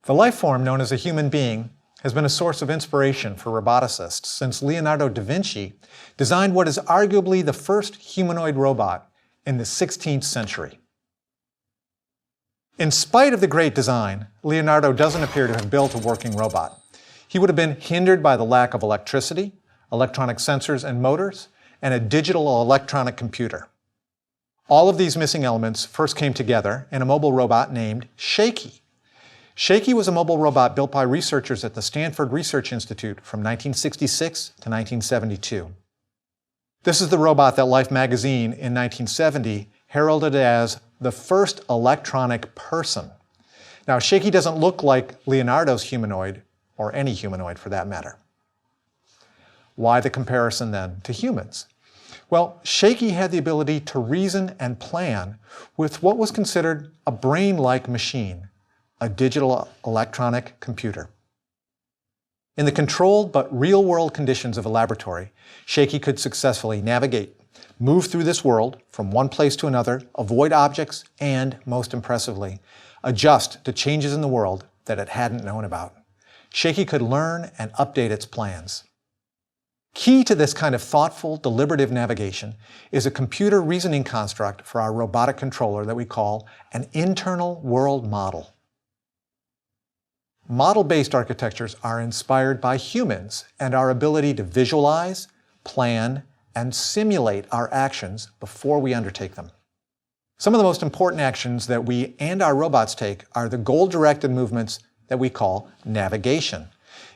The life form known as a human being has been a source of inspiration for roboticists since Leonardo da Vinci designed what is arguably the first humanoid robot in the 16th century. In spite of the great design, Leonardo doesn't appear to have built a working robot. He would have been hindered by the lack of electricity, electronic sensors and motors, and a digital electronic computer. All of these missing elements first came together in a mobile robot named Shaky. Shaky was a mobile robot built by researchers at the Stanford Research Institute from 1966 to 1972. This is the robot that Life magazine in 1970 heralded as the first electronic person. Now, Shaky doesn't look like Leonardo's humanoid, or any humanoid for that matter. Why the comparison then to humans? Well, Shaky had the ability to reason and plan with what was considered a brain-like machine, a digital electronic computer. In the controlled but real-world conditions of a laboratory, Shaky could successfully navigate, move through this world from one place to another, avoid objects, and, most impressively, adjust to changes in the world that it hadn't known about. Shaky could learn and update its plans. Key to this kind of thoughtful, deliberative navigation is a computer reasoning construct for our robotic controller that we call an internal world model. Model-based architectures are inspired by humans and our ability to visualize, plan, and simulate our actions before we undertake them. Some of the most important actions that we and our robots take are the goal-directed movements that we call navigation.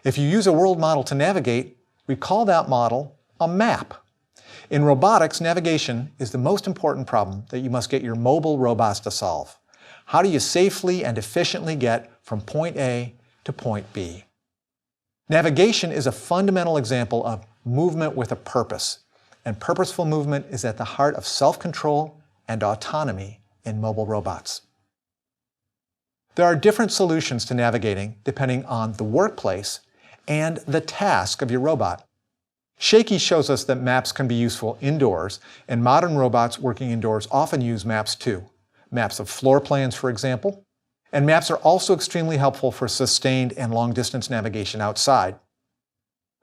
If you use a world model to navigate, we call that model a map. In robotics, navigation is the most important problem that you must get your mobile robots to solve. How do you safely and efficiently get from point A to point B? Navigation is a fundamental example of movement with a purpose, and purposeful movement is at the heart of self-control and autonomy in mobile robots. There are different solutions to navigating depending on the workplace and the task of your robot. Shaky shows us that maps can be useful indoors, and modern robots working indoors often use maps too. Maps of floor plans, for example. And maps are also extremely helpful for sustained and long-distance navigation outside.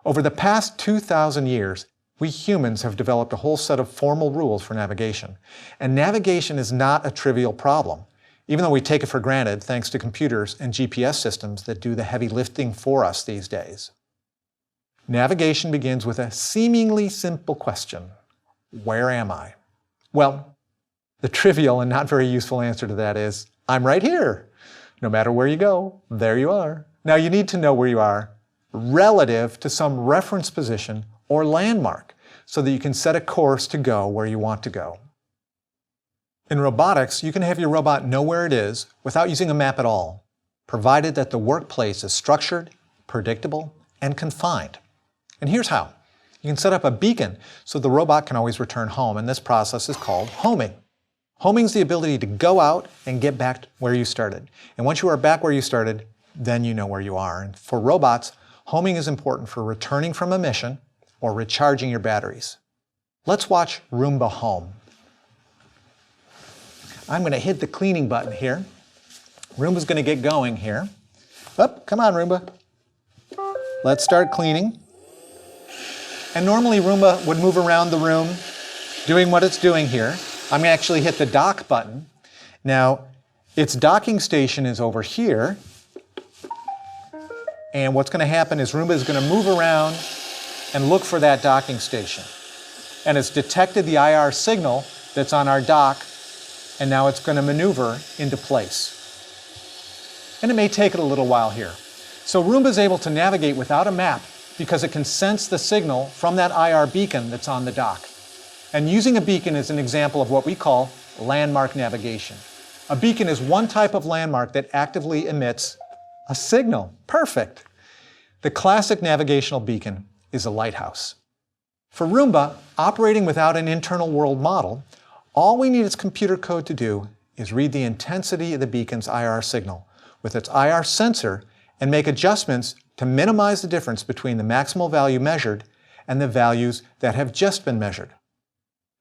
Over the past 2,000 years, we humans have developed a whole set of formal rules for navigation. And navigation is not a trivial problem, even though we take it for granted thanks to computers and GPS systems that do the heavy lifting for us these days. Navigation begins with a seemingly simple question: where am I? Well, the trivial and not very useful answer to that is, I'm right here. No matter where you go, there you are. Now you need to know where you are relative to some reference position or landmark so that you can set a course to go where you want to go. In robotics, you can have your robot know where it is without using a map at all, provided that the workplace is structured, predictable, and confined. And here's how. You can set up a beacon so the robot can always return home, and this process is called homing. Homing is the ability to go out and get back where you started. And once you are back where you started, then you know where you are. And for robots, homing is important for returning from a mission or recharging your batteries. Let's watch Roomba home. I'm going to hit the cleaning button here. Roomba's going to get going here. Up, come on, Roomba. Let's start cleaning. And normally Roomba would move around the room doing what it's doing here. I'm going to actually hit the dock button. Now, its docking station is over here. And what's going to happen is Roomba is going to move around and look for that docking station. And it's detected the IR signal that's on our dock, and now it's going to maneuver into place. And it may take it a little while here. So Roomba is able to navigate without a map because it can sense the signal from that IR beacon that's on the dock. And using a beacon is an example of what we call landmark navigation. A beacon is one type of landmark that actively emits a signal. Perfect. The classic navigational beacon is a lighthouse. For Roomba, operating without an internal world model, all we need its computer code to do is read the intensity of the beacon's IR signal with its IR sensor and make adjustments to minimize the difference between the maximal value measured and the values that have just been measured.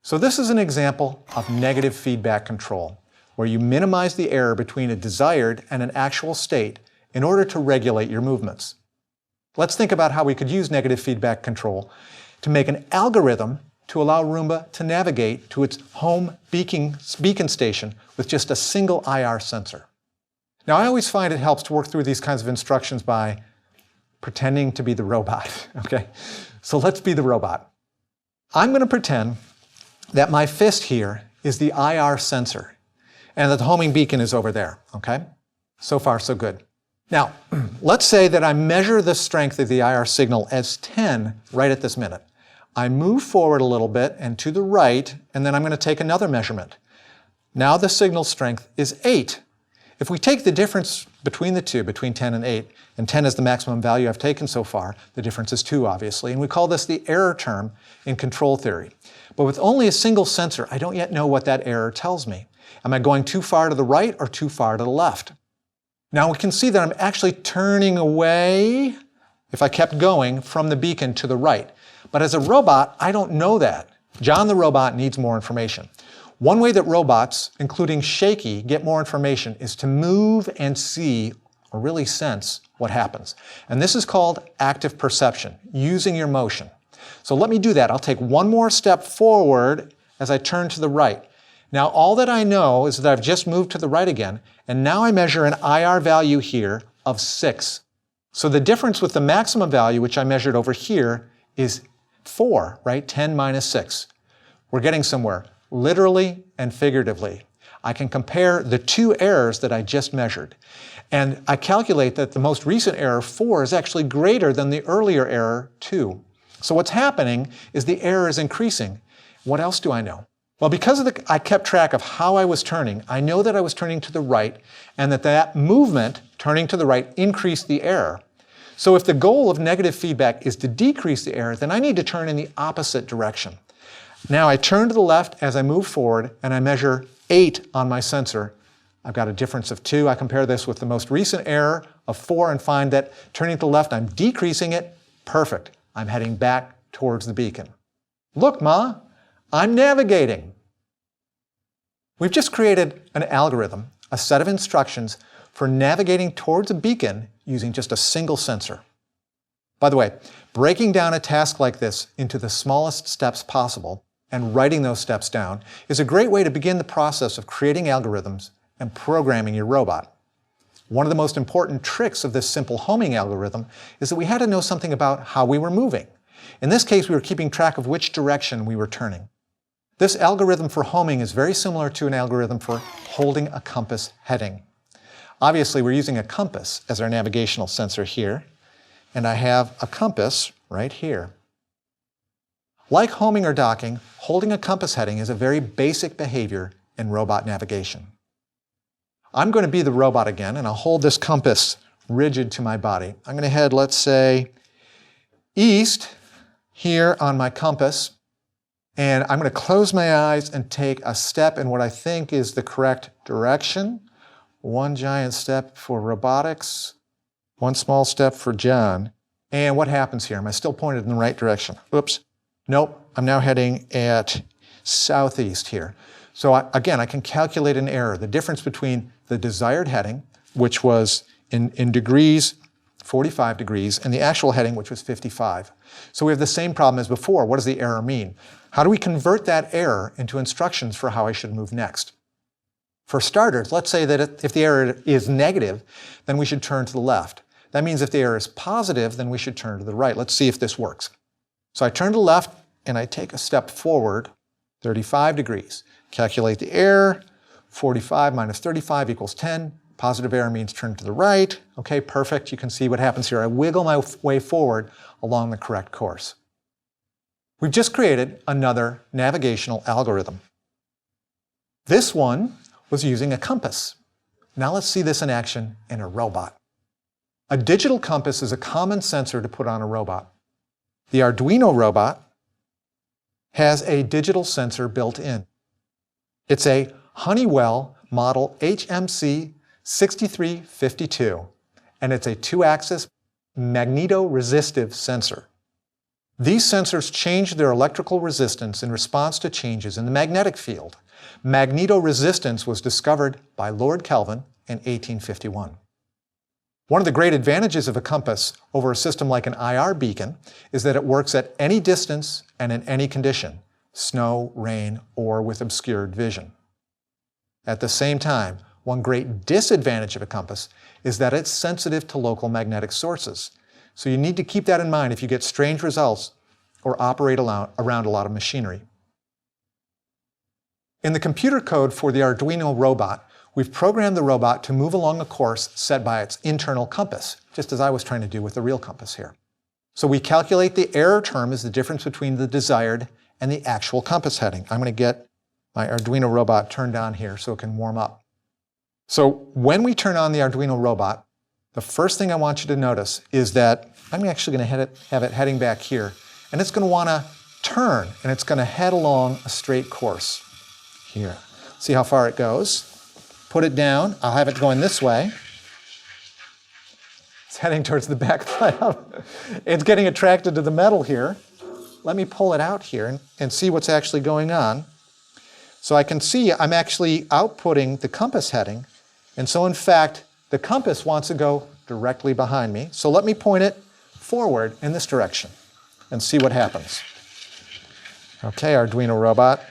So this is an example of negative feedback control, where you minimize the error between a desired and an actual state in order to regulate your movements. Let's think about how we could use negative feedback control to make an algorithm to allow Roomba to navigate to its home beacon station with just a single IR sensor. Now, I always find it helps to work through these kinds of instructions by pretending to be the robot, okay? So let's be the robot. I'm going to pretend that my fist here is the IR sensor and that the homing beacon is over there, okay? So far, so good. Now, let's say that I measure the strength of the IR signal as 10 right at this minute. I move forward a little bit and to the right, and then I'm going to take another measurement. Now the signal strength is 8. If we take the difference between the two, between 10 and 8, and 10 is the maximum value I've taken so far, the difference is 2, obviously, and we call this the error term in control theory. But with only a single sensor, I don't yet know what that error tells me. Am I going too far to the right or too far to the left? Now we can see that I'm actually turning away, if I kept going, from the beacon to the right. But as a robot, I don't know that. John the robot needs more information. One way that robots, including Shaky, get more information is to move and see, or really sense, what happens. And this is called active perception, using your motion. So let me do that. I'll take one more step forward as I turn to the right. Now all that I know is that I've just moved to the right again, and now I measure an IR value here of 6. So the difference with the maximum value, which I measured over here, is 4, right? 10 minus 6. We're getting somewhere, literally and figuratively. I can compare the two errors that I just measured. And I calculate that the most recent error, 4, is actually greater than the earlier error, 2. So what's happening is the error is increasing. What else do I know? Well, because I kept track of how I was turning, I know that I was turning to the right and that movement, turning to the right, increased the error. So if the goal of negative feedback is to decrease the error, then I need to turn in the opposite direction. Now I turn to the left as I move forward and I measure 8 on my sensor. I've got a difference of 2. I compare this with the most recent error of 4 and find that turning to the left, I'm decreasing it. Perfect. I'm heading back towards the beacon. Look, Ma, I'm navigating. We've just created an algorithm, a set of instructions for navigating towards a beacon using just a single sensor. By the way, breaking down a task like this into the smallest steps possible and writing those steps down is a great way to begin the process of creating algorithms and programming your robot. One of the most important tricks of this simple homing algorithm is that we had to know something about how we were moving. In this case, we were keeping track of which direction we were turning. This algorithm for homing is very similar to an algorithm for holding a compass heading. Obviously, we're using a compass as our navigational sensor here, and I have a compass right here. Like homing or docking, holding a compass heading is a very basic behavior in robot navigation. I'm going to be the robot again, and I'll hold this compass rigid to my body. I'm going to head, let's say, east here on my compass, and I'm going to close my eyes and take a step in what I think is the correct direction. One giant step for robotics, one small step for John. And what happens here? Am I still pointed in the right direction? Oops. Nope. I'm now heading at southeast here. So again, I can calculate an error, the difference between the desired heading, which was in degrees, 45 degrees, and the actual heading, which was 55. So we have the same problem as before. What does the error mean? How do we convert that error into instructions for how I should move next? For starters, let's say that if the error is negative, then we should turn to the left. That means if the error is positive, then we should turn to the right. Let's see if this works. So I turn to the left and I take a step forward, 35 degrees. Calculate the error, 45 minus 35 equals 10. Positive error means turn to the right. Okay, perfect. You can see what happens here. I wiggle my way forward along the correct course. We've just created another navigational algorithm. This one was using a compass. Now let's see this in action in a robot. A digital compass is a common sensor to put on a robot. The Arduino robot has a digital sensor built in. It's a Honeywell model HMC 6352, and it's a 2-axis magnetoresistive sensor. These sensors change their electrical resistance in response to changes in the magnetic field. Magnetoresistance was discovered by Lord Kelvin in 1851. One of the great advantages of a compass over a system like an IR beacon is that it works at any distance and in any condition, snow, rain, or with obscured vision. At the same time, one great disadvantage of a compass is that it's sensitive to local magnetic sources. So you need to keep that in mind if you get strange results or operate around a lot of machinery. In the computer code for the Arduino robot, we've programmed the robot to move along a course set by its internal compass, just as I was trying to do with the real compass here. So we calculate the error term as the difference between the desired and the actual compass heading. I'm going to get my Arduino robot turned on here so it can warm up. So when we turn on the Arduino robot, the first thing I want you to notice is that I'm actually going to have it heading back here, and it's going to want to turn, and it's going to head along a straight course here. See how far it goes. Put it down. I'll have it going this way. It's heading towards the back flap. It's getting attracted to the metal here. Let me pull it out here and see what's actually going on. So I can see I'm actually outputting the compass heading. And so in fact, the compass wants to go directly behind me. So let me point it forward in this direction and see what happens. Okay, Arduino robot.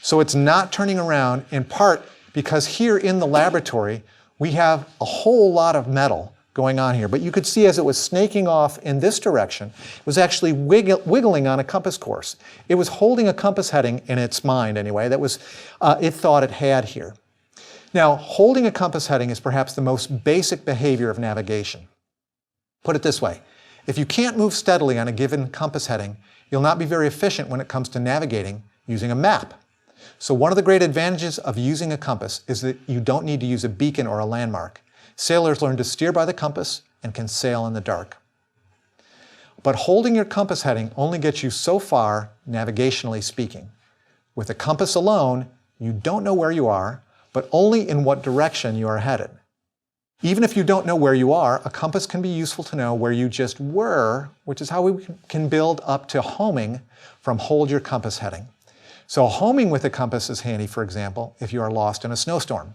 So it's not turning around, in part because here in the laboratory, we have a whole lot of metal going on here. But you could see as it was snaking off in this direction, it was actually wiggling on a compass course. It was holding a compass heading in its mind anyway, that was it thought it had here. Now, holding a compass heading is perhaps the most basic behavior of navigation. Put it this way, if you can't move steadily on a given compass heading, you'll not be very efficient when it comes to navigating using a map. So one of the great advantages of using a compass is that you don't need to use a beacon or a landmark. Sailors learn to steer by the compass and can sail in the dark. But holding your compass heading only gets you so far, navigationally speaking. With a compass alone, you don't know where you are, but only in what direction you are headed. Even if you don't know where you are, a compass can be useful to know where you just were, which is how we can build up to homing from hold your compass heading. So homing with a compass is handy, for example, if you are lost in a snowstorm.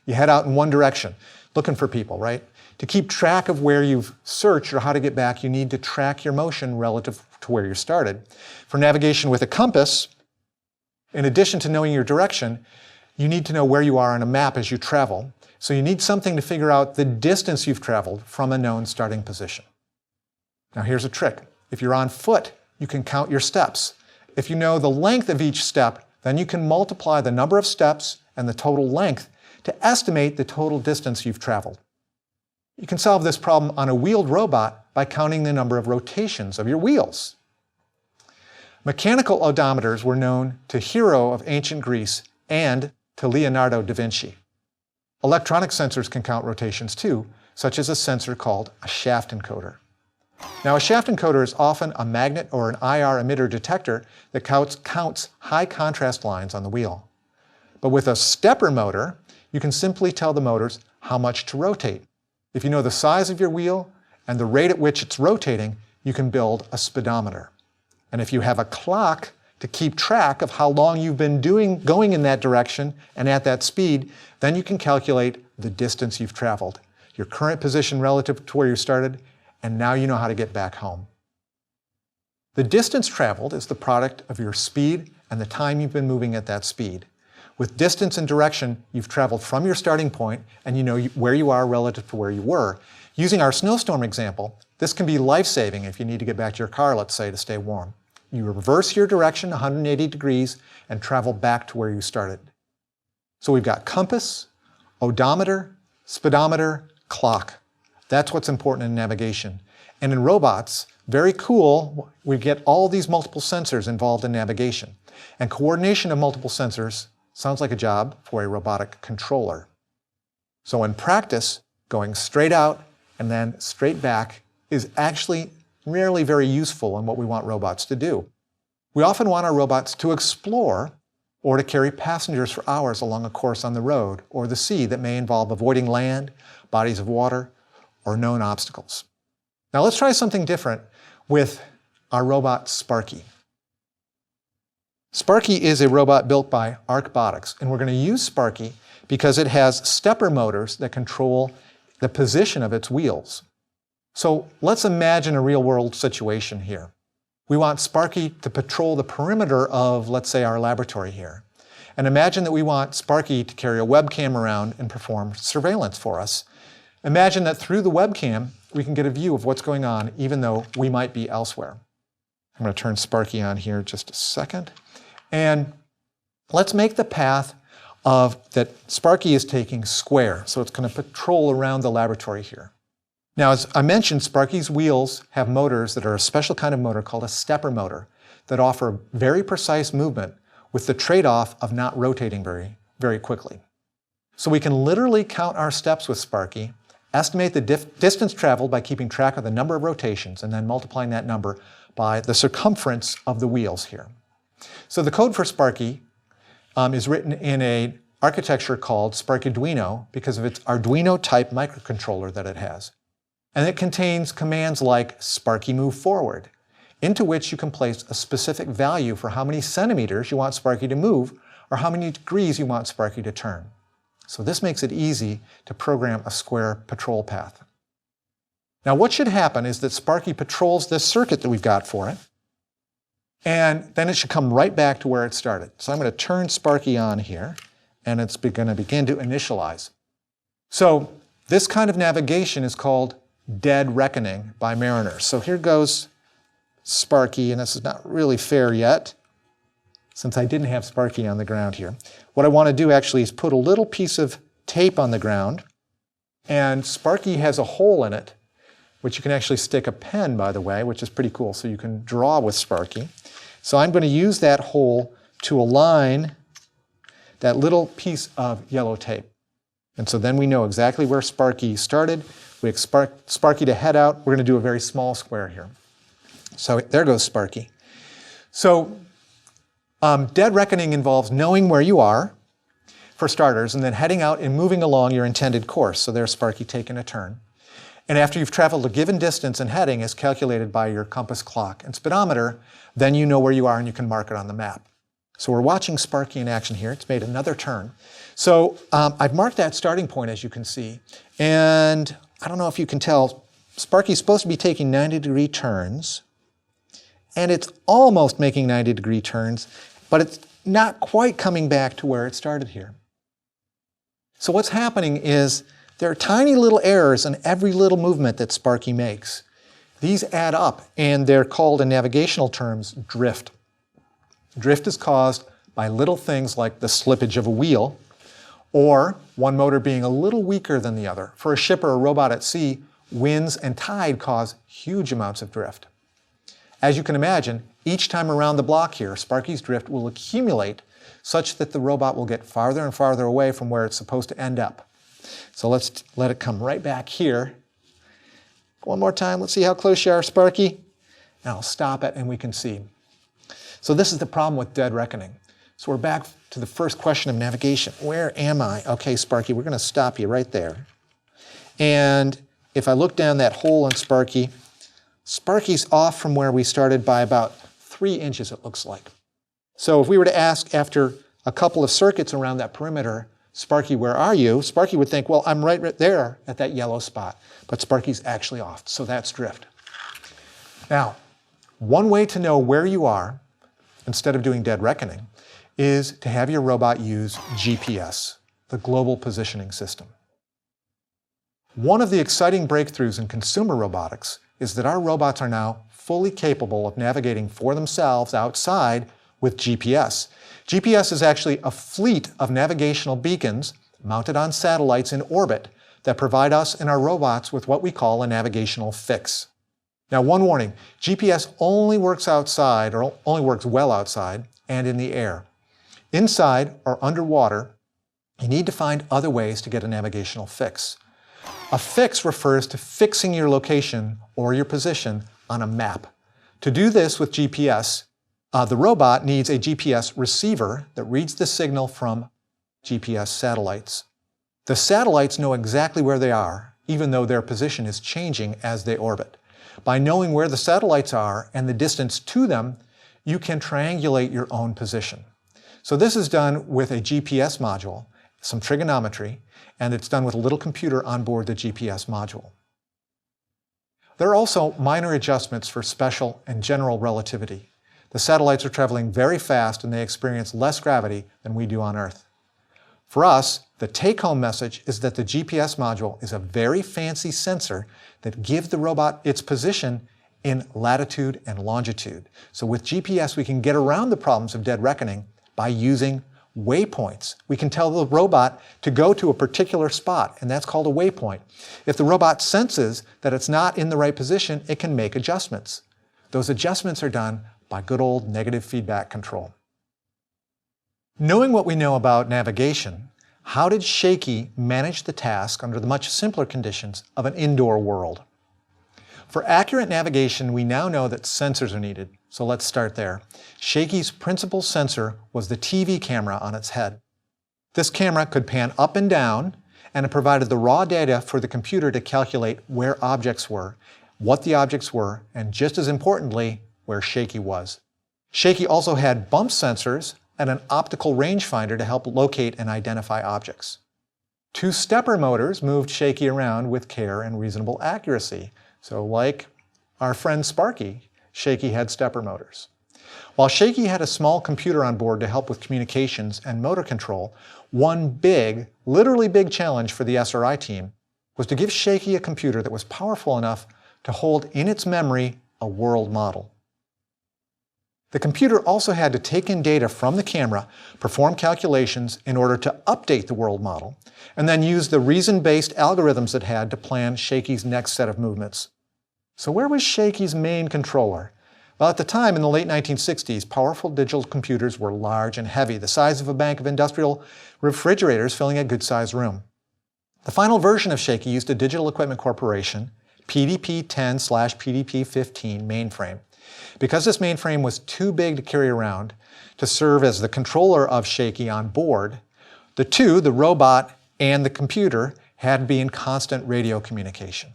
You head out in one direction, looking for people, right? To keep track of where you've searched or how to get back, you need to track your motion relative to where you started. For navigation with a compass, in addition to knowing your direction, you need to know where you are on a map as you travel. So you need something to figure out the distance you've traveled from a known starting position. Now here's a trick. If you're on foot, you can count your steps. If you know the length of each step, then you can multiply the number of steps and the total length to estimate the total distance you've traveled. You can solve this problem on a wheeled robot by counting the number of rotations of your wheels. Mechanical odometers were known to Hero of ancient Greece and to Leonardo da Vinci. Electronic sensors can count rotations too, such as a sensor called a shaft encoder. Now, a shaft encoder is often a magnet or an IR emitter detector that counts high contrast lines on the wheel. But with a stepper motor, you can simply tell the motors how much to rotate. If you know the size of your wheel and the rate at which it's rotating, you can build a speedometer. And if you have a clock to keep track of how long you've been going in that direction and at that speed, then you can calculate the distance you've traveled, your current position relative to where you started, and now you know how to get back home. The distance traveled is the product of your speed and the time you've been moving at that speed. With distance and direction, you've traveled from your starting point and you know where you are relative to where you were. Using our snowstorm example, this can be life-saving if you need to get back to your car, let's say, to stay warm. You reverse your direction 180 degrees and travel back to where you started. So we've got compass, odometer, speedometer, clock. That's what's important in navigation. And in robots, very cool, we get all these multiple sensors involved in navigation. And coordination of multiple sensors sounds like a job for a robotic controller. So in practice, going straight out and then straight back is actually rarely very useful in what we want robots to do. We often want our robots to explore or to carry passengers for hours along a course on the road or the sea that may involve avoiding land, bodies of water, or known obstacles. Now let's try something different with our robot Sparky. Sparky is a robot built by Arcbotics, and we're going to use Sparky because it has stepper motors that control the position of its wheels. So let's imagine a real-world situation here. We want Sparky to patrol the perimeter of, let's say, our laboratory here. And imagine that we want Sparky to carry a webcam around and perform surveillance for us. Imagine that through the webcam, we can get a view of what's going on, even though we might be elsewhere. I'm going to turn Sparky on here just a second. And let's make the path that Sparky is taking square. So it's going to patrol around the laboratory here. Now, as I mentioned, Sparky's wheels have motors that are a special kind of motor called a stepper motor that offer very precise movement with the trade-off of not rotating very, very quickly. So we can literally count our steps with Sparky, estimate the distance traveled by keeping track of the number of rotations, and then multiplying that number by the circumference of the wheels here. So the code for Sparky is written in an architecture called Sparkaduino because of its Arduino-type microcontroller that it has. And it contains commands like Sparky move forward, into which you can place a specific value for how many centimeters you want Sparky to move or how many degrees you want Sparky to turn. So this makes it easy to program a square patrol path. Now what should happen is that Sparky patrols this circuit that we've got for it, and then it should come right back to where it started. So I'm going to turn Sparky on here, and it's going to begin to initialize. So this kind of navigation is called dead reckoning by mariners. So here goes Sparky, and this is not really fair yet, since I didn't have Sparky on the ground here. What I want to do actually is put a little piece of tape on the ground, and Sparky has a hole in it, which you can actually stick a pen, by the way, which is pretty cool, so you can draw with Sparky. So I'm going to use that hole to align that little piece of yellow tape. And so then we know exactly where Sparky started. We expect Sparky to head out. We're going to do a very small square here. So there goes Sparky. So dead reckoning involves knowing where you are, for starters, and then heading out and moving along your intended course. So there's Sparky taking a turn. And after you've traveled a given distance and heading is calculated by your compass clock and speedometer, then you know where you are and you can mark it on the map. So we're watching Sparky in action here. It's made another turn. So I've marked that starting point, as you can see. And I don't know if you can tell, Sparky's supposed to be taking 90-degree turns. And it's almost making 90-degree turns, but it's not quite coming back to where it started here. So what's happening is there are tiny little errors in every little movement that Sparky makes. These add up, and they're called in navigational terms drift. Drift is caused by little things like the slippage of a wheel, or one motor being a little weaker than the other. For a ship or a robot at sea, winds and tide cause huge amounts of drift. As you can imagine, each time around the block here, Sparky's drift will accumulate such that the robot will get farther and farther away from where it's supposed to end up. So let's let it come right back here. One more time, let's see how close you are, Sparky. And I'll stop it and we can see. So this is the problem with dead reckoning. So we're back to the first question of navigation. Where am I? Okay, Sparky, we're going to stop you right there. And if I look down that hole in Sparky, Sparky's off from where we started by about 3 inches, it looks like. So if we were to ask after a couple of circuits around that perimeter, Sparky, where are you? Sparky would think, well, I'm right there at that yellow spot. But Sparky's actually off, so that's drift. Now, one way to know where you are, instead of doing dead reckoning, is to have your robot use GPS, the Global Positioning System. One of the exciting breakthroughs in consumer robotics is that our robots are now fully capable of navigating for themselves outside with GPS. GPS is actually a fleet of navigational beacons mounted on satellites in orbit that provide us and our robots with what we call a navigational fix. Now, one warning, GPS only works outside, or only works well outside and in the air. Inside or underwater, you need to find other ways to get a navigational fix. A fix refers to fixing your location or your position on a map. To do this with GPS, the robot needs a GPS receiver that reads the signal from GPS satellites. The satellites know exactly where they are, even though their position is changing as they orbit. By knowing where the satellites are and the distance to them, you can triangulate your own position. So this is done with a GPS module, some trigonometry, and it's done with a little computer on board the GPS module. There are also minor adjustments for special and general relativity. The satellites are traveling very fast and they experience less gravity than we do on Earth. For us, the take-home message is that the GPS module is a very fancy sensor that gives the robot its position in latitude and longitude. So with GPS, we can get around the problems of dead reckoning by using waypoints. We can tell the robot to go to a particular spot, and that's called a waypoint. If the robot senses that it's not in the right position, it can make adjustments. Those adjustments are done by good old negative feedback control. Knowing what we know about navigation, how did Shaky manage the task under the much simpler conditions of an indoor world? For accurate navigation, we now know that sensors are needed, so let's start there. Shaky's principal sensor was the TV camera on its head. This camera could pan up and down, and it provided the raw data for the computer to calculate where objects were, what the objects were, and just as importantly, where Shaky was. Shaky also had bump sensors and an optical rangefinder to help locate and identify objects. 2 stepper motors moved Shaky around with care and reasonable accuracy. So like our friend Sparky, Shaky had stepper motors. While Shaky had a small computer on board to help with communications and motor control, one big, literally big challenge for the SRI team was to give Shaky a computer that was powerful enough to hold in its memory a world model. The computer also had to take in data from the camera, perform calculations in order to update the world model, and then use the reason-based algorithms it had to plan Shaky's next set of movements. So where was Shaky's main controller? Well, at the time, in the late 1960s, powerful digital computers were large and heavy, the size of a bank of industrial refrigerators filling a good-sized room. The final version of Shaky used a Digital Equipment Corporation PDP-10/PDP-15 mainframe. Because this mainframe was too big to carry around to serve as the controller of Shaky on board, the two, the robot and the computer, had to be in constant radio communication.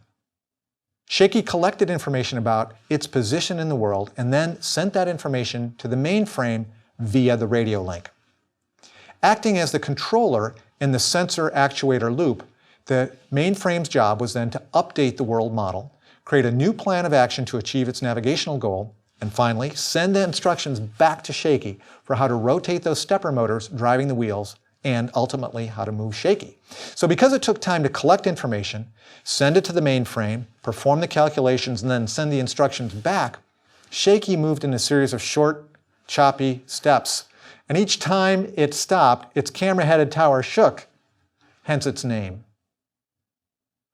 Shaky collected information about its position in the world and then sent that information to the mainframe via the radio link. Acting as the controller in the sensor-actuator loop, the mainframe's job was then to update the world model, create a new plan of action to achieve its navigational goal, and finally, send the instructions back to Shaky for how to rotate those stepper motors driving the wheels and ultimately how to move Shaky. So because it took time to collect information, send it to the mainframe, perform the calculations, and then send the instructions back, Shaky moved in a series of short, choppy steps. And each time it stopped, its camera-headed tower shook, hence its name.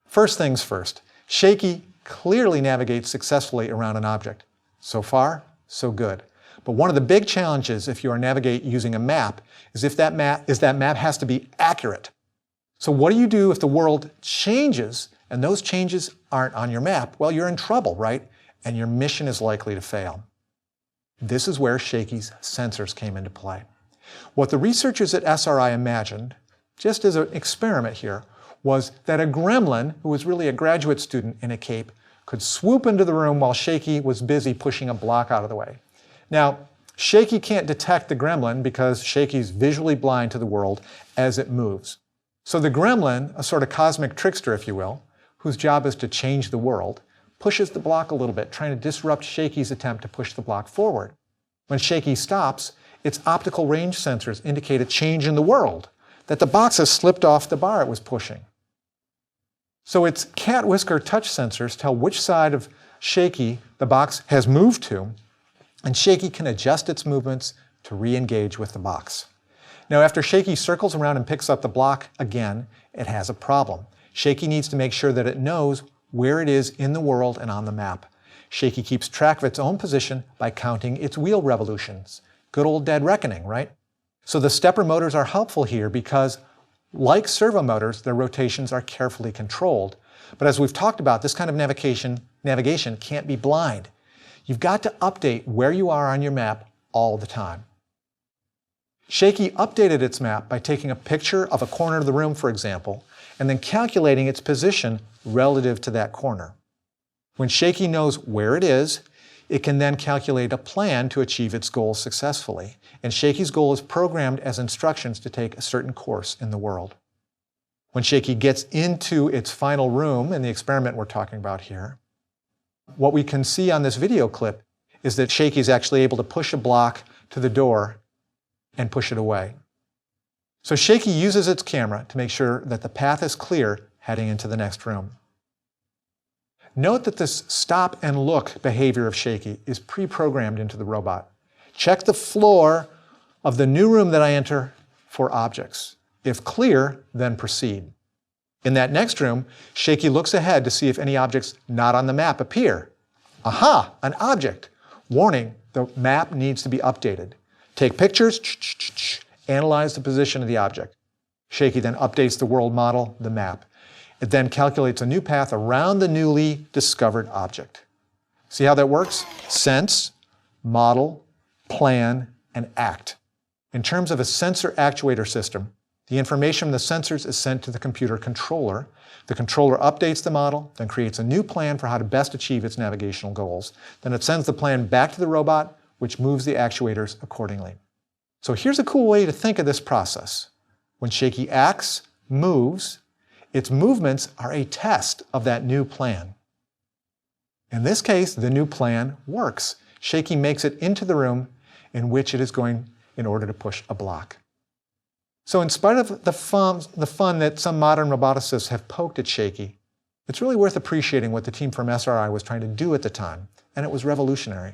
First things first, Shaky clearly navigates successfully around an object. So far, so good. But one of the big challenges if you are navigating using a map is that map has to be accurate. So what do you do if the world changes and those changes aren't on your map? Well, you're in trouble, right? And your mission is likely to fail. This is where Shaky's sensors came into play. What the researchers at SRI imagined, just as an experiment here, was that a gremlin, who was really a graduate student in a cape, could swoop into the room while Shaky was busy pushing a block out of the way. Now, Shaky can't detect the gremlin because Shaky's visually blind to the world as it moves. So the gremlin, a sort of cosmic trickster, if you will, whose job is to change the world, pushes the block a little bit, trying to disrupt Shaky's attempt to push the block forward. When Shaky stops, its optical range sensors indicate a change in the world, that the box has slipped off the bar it was pushing. So its cat whisker touch sensors tell which side of Shaky the box has moved to, and Shaky can adjust its movements to re-engage with the box. Now, after Shaky circles around and picks up the block again, it has a problem. Shaky needs to make sure that it knows where it is in the world and on the map. Shaky keeps track of its own position by counting its wheel revolutions. Good old dead reckoning, right? So the stepper motors are helpful here because, like servo motors, their rotations are carefully controlled. But as we've talked about, this kind of navigation can't be blind. You've got to update where you are on your map all the time. Shaky updated its map by taking a picture of a corner of the room, for example, and then calculating its position relative to that corner. When Shaky knows where it is, it can then calculate a plan to achieve its goals successfully. And Shaky's goal is programmed as instructions to take a certain course in the world. When Shaky gets into its final room in the experiment we're talking about here, what we can see on this video clip is that Shaky is actually able to push a block to the door and push it away. So Shaky uses its camera to make sure that the path is clear heading into the next room. Note that this stop and look behavior of Shaky is pre-programmed into the robot. Check the floor of the new room that I enter for objects. If clear, then proceed. In that next room, Shaky looks ahead to see if any objects not on the map appear. Aha, an object. Warning, the map needs to be updated. Take pictures, analyze the position of the object. Shaky then updates the world model, the map. It then calculates a new path around the newly discovered object. See how that works? Sense, model, plan, and act. In terms of a sensor actuator system, the information from the sensors is sent to the computer controller. The controller updates the model, then creates a new plan for how to best achieve its navigational goals. Then it sends the plan back to the robot, which moves the actuators accordingly. So here's a cool way to think of this process. When Shaky acts, moves, its movements are a test of that new plan. In this case, the new plan works. Shaky makes it into the room in which it is going in order to push a block. So in spite of the fun that some modern roboticists have poked at Shaky, it's really worth appreciating what the team from SRI was trying to do at the time, and it was revolutionary.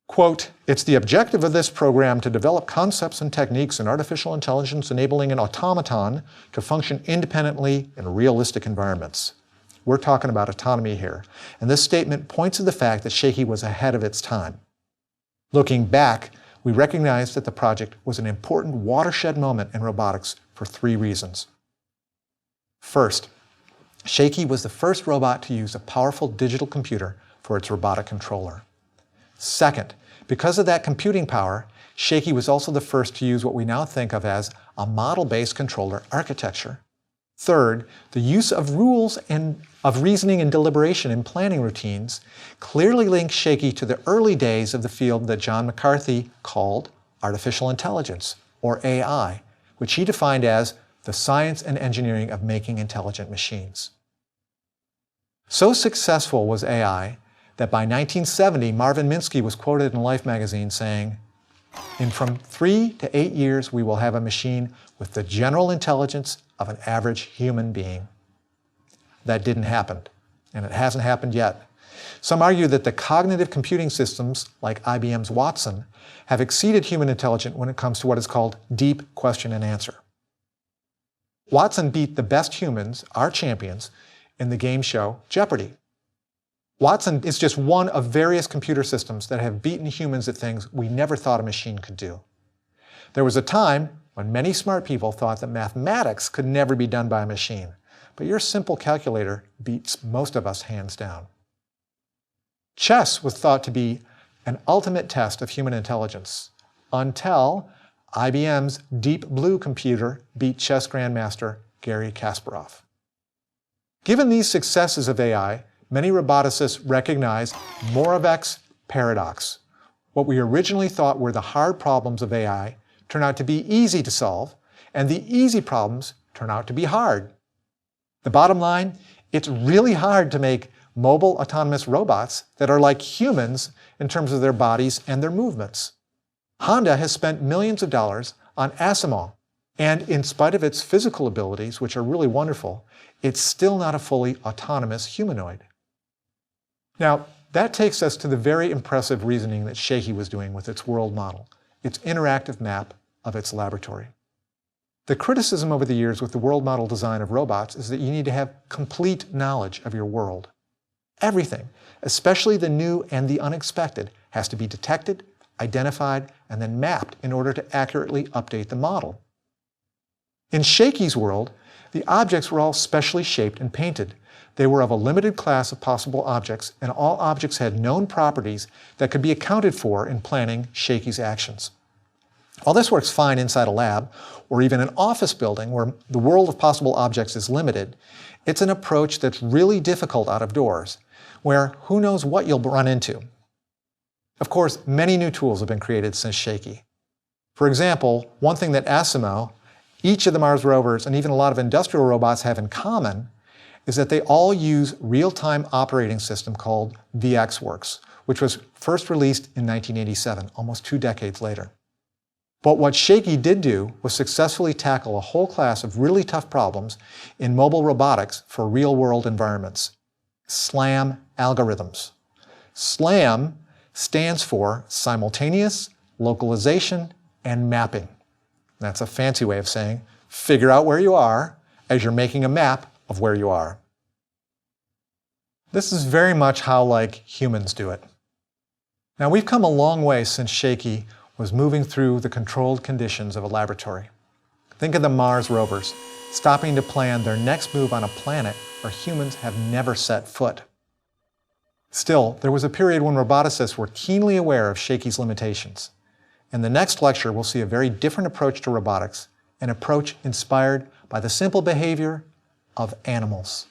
Quote, "It's the objective of this program to develop concepts and techniques in artificial intelligence enabling an automaton to function independently in realistic environments." We're talking about autonomy here, and this statement points to the fact that Shaky was ahead of its time. Looking back, we recognize that the project was an important watershed moment in robotics for 3 reasons. First, Shaky was the first robot to use a powerful digital computer for its robotic controller. Second, because of that computing power, Shaky was also the first to use what we now think of as a model-based controller architecture. Third, the use of rules and of reasoning and deliberation in planning routines clearly links Shaky to the early days of the field that John McCarthy called artificial intelligence, or AI, which he defined as the science and engineering of making intelligent machines. So successful was AI that by 1970, Marvin Minsky was quoted in Life magazine saying, "In from 3 to 8 years, we will have a machine with the general intelligence of an average human being." That didn't happen, and it hasn't happened yet. Some argue that the cognitive computing systems, like IBM's Watson, have exceeded human intelligence when it comes to what is called deep question and answer. Watson beat the best humans, our champions, in the game show Jeopardy! Watson is just one of various computer systems that have beaten humans at things we never thought a machine could do. There was a time when many smart people thought that mathematics could never be done by a machine, but your simple calculator beats most of us hands down. Chess was thought to be an ultimate test of human intelligence until IBM's Deep Blue computer beat chess grandmaster Garry Kasparov. Given these successes of AI, many roboticists recognize Moravec's paradox. What we originally thought were the hard problems of AI turn out to be easy to solve, and the easy problems turn out to be hard. The bottom line, it's really hard to make mobile autonomous robots that are like humans in terms of their bodies and their movements. Honda has spent millions of dollars on Asimov, and in spite of its physical abilities, which are really wonderful, it's still not a fully autonomous humanoid. Now, that takes us to the very impressive reasoning that Shaky was doing with its world model, its interactive map of its laboratory. The criticism over the years with the world model design of robots is that you need to have complete knowledge of your world. Everything, especially the new and the unexpected, has to be detected, identified, and then mapped in order to accurately update the model. In Shaky's world, the objects were all specially shaped and painted. They were of a limited class of possible objects, and all objects had known properties that could be accounted for in planning Shaky's actions. While this works fine inside a lab, or even an office building where the world of possible objects is limited, it's an approach that's really difficult out of doors, where who knows what you'll run into. Of course, many new tools have been created since Shaky. For example, one thing that ASIMO, each of the Mars rovers, and even a lot of industrial robots have in common is that they all use real-time operating system called VxWorks, which was first released in 1987, almost 2 decades later. But what Shaky did do was successfully tackle a whole class of really tough problems in mobile robotics for real-world environments. SLAM algorithms. SLAM stands for simultaneous, localization, and mapping. That's a fancy way of saying figure out where you are as you're making a map of where you are. This is very much how like humans do it. Now we've come a long way since Shaky was moving through the controlled conditions of a laboratory. Think of the Mars rovers, stopping to plan their next move on a planet where humans have never set foot. Still, there was a period when roboticists were keenly aware of Shaky's limitations. In the next lecture, we'll see a very different approach to robotics, an approach inspired by the simple behavior of animals.